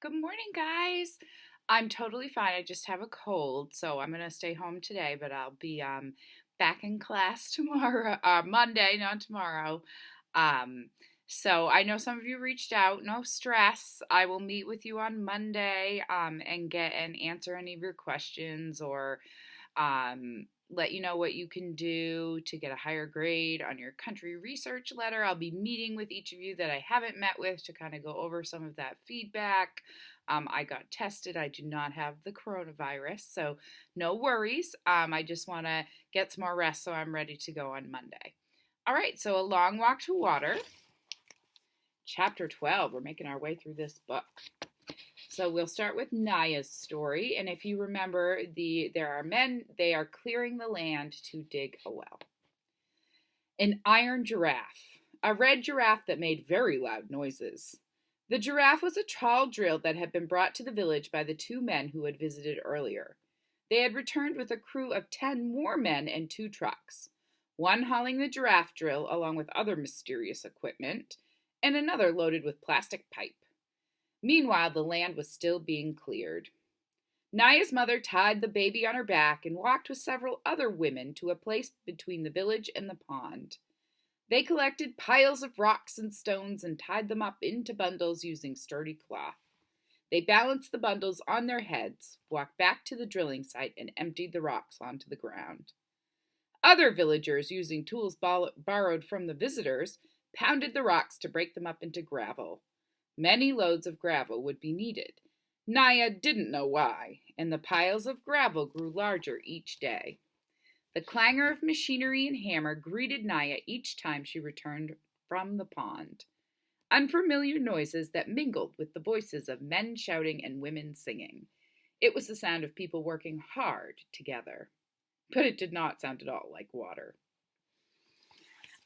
Good morning, guys. I'm totally fine. I just have a cold, so I'm gonna stay home today, but I'll be back in class tomorrow, Monday, not tomorrow. Um, so I know some of you reached out. No stress. I will meet with you on Monday and get and answer any of your questions or let you know what you can do to get a higher grade on your country research letter. I'll be meeting with each of you that I haven't met with to kind of go over some of that feedback. I got tested. I do not have the coronavirus, so no worries. I just want to get some more rest so I'm ready to go on Monday. All right, so A Long Walk to Water, Chapter 12. We're making our way through this book. So we'll start with Naya's story, and if you remember, there are men. They are clearing the land to dig a well. An iron giraffe, a red giraffe that made very loud noises. The giraffe was a tall drill that had been brought to the village by the two men who had visited earlier. They had returned with a crew of 10 more men and 2 trucks, one hauling the giraffe drill along with other mysterious equipment, and another loaded with plastic pipe. Meanwhile, the land was still being cleared. Naya's mother tied the baby on her back and walked with several other women to a place between the village and the pond. They collected piles of rocks and stones and tied them up into bundles using sturdy cloth. They balanced the bundles on their heads, walked back to the drilling site, and emptied the rocks onto the ground. Other villagers, using tools borrowed from the visitors, pounded the rocks to break them up into gravel. Many loads of gravel would be needed. Naya didn't know why, and the piles of gravel grew larger each day. The clangor of machinery and hammer greeted Naya each time she returned from the pond. Unfamiliar noises that mingled with the voices of men shouting and women singing. It was the sound of people working hard together. But it did not sound at all like water.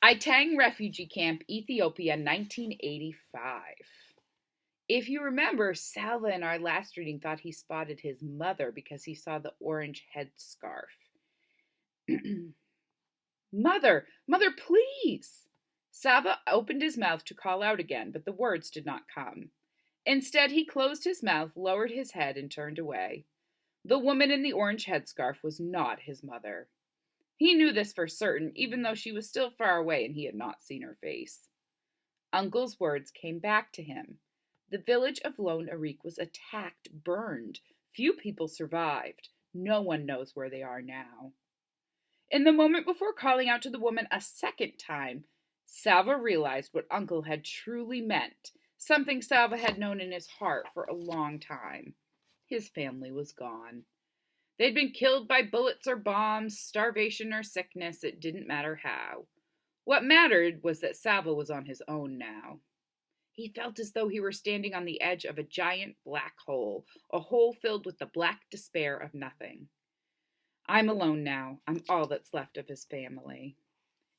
Itang Refugee Camp, Ethiopia, 1985. If you remember, Salva in our last reading thought he spotted his mother because he saw the orange headscarf. Mother, mother, please! Salva opened his mouth to call out again, but the words did not come. Instead, he closed his mouth, lowered his head, and turned away. The woman in the orange headscarf was not his mother. He knew this for certain, even though she was still far away and he had not seen her face. Uncle's words came back to him. The village of Lone Arik was attacked, burned. Few people survived. No one knows where they are now. In the moment before calling out to the woman a second time, Salva realized what Uncle had truly meant, something Salva had known in his heart for a long time. His family was gone. They'd been killed by bullets or bombs, starvation or sickness, it didn't matter how. What mattered was that Salva was on his own now. He felt as though he were standing on the edge of a giant black hole, a hole filled with the black despair of nothing. I'm alone now. I'm all that's left of his family.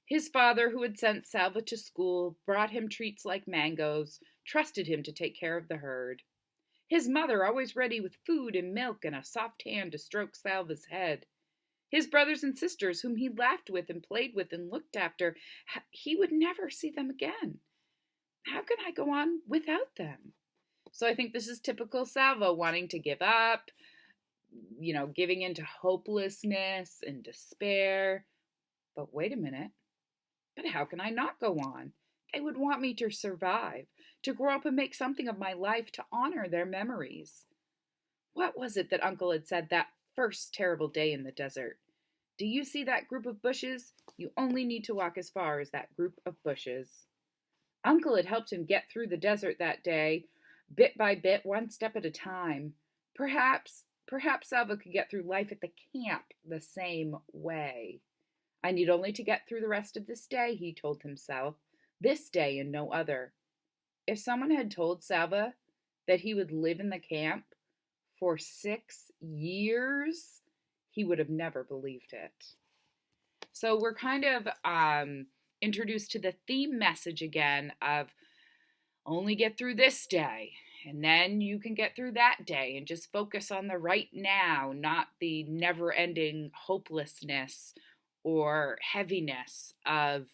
His father, who had sent Salva to school, brought him treats like mangoes, trusted him to take care of the herd. His mother, always ready with food and milk and a soft hand to stroke Salva's head. His brothers and sisters, whom he laughed with and played with and looked after, he would never see them again. How can I go on without them? So I think this is typical Salva wanting to give up, giving into hopelessness and despair. But wait a minute. But how can I not go on? They would want me to survive, to grow up and make something of my life, to honor their memories. What was it that Uncle had said that first terrible day in the desert? Do you see that group of bushes? You only need to walk as far as that group of bushes. Uncle had helped him get through the desert that day, bit by bit, one step at a time. Perhaps Salva could get through life at the camp the same way. I need only to get through the rest of this day, he told himself. This day and no other. If someone had told Salva that he would live in the camp for 6 years, he would have never believed it. So we're kind of introduced to the theme message again of only get through this day, and then you can get through that day, and just focus on the right now, not the never-ending hopelessness or heaviness of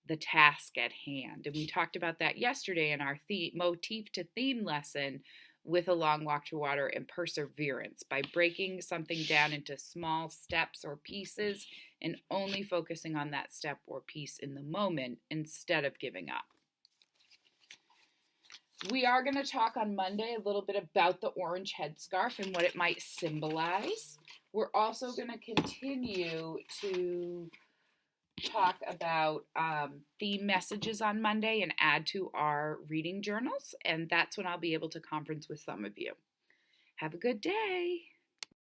the task at hand. And we talked about that yesterday in our motif to theme lesson with a long walk to water, and perseverance by breaking something down into small steps or pieces and only focusing on that step or piece in the moment instead of giving up. We are going to talk on Monday a little bit about the orange headscarf and what it might symbolize. We're also going to continue to talk about theme messages on Monday and add to our reading journals, and that's when I'll be able to conference with some of you. Have a good day.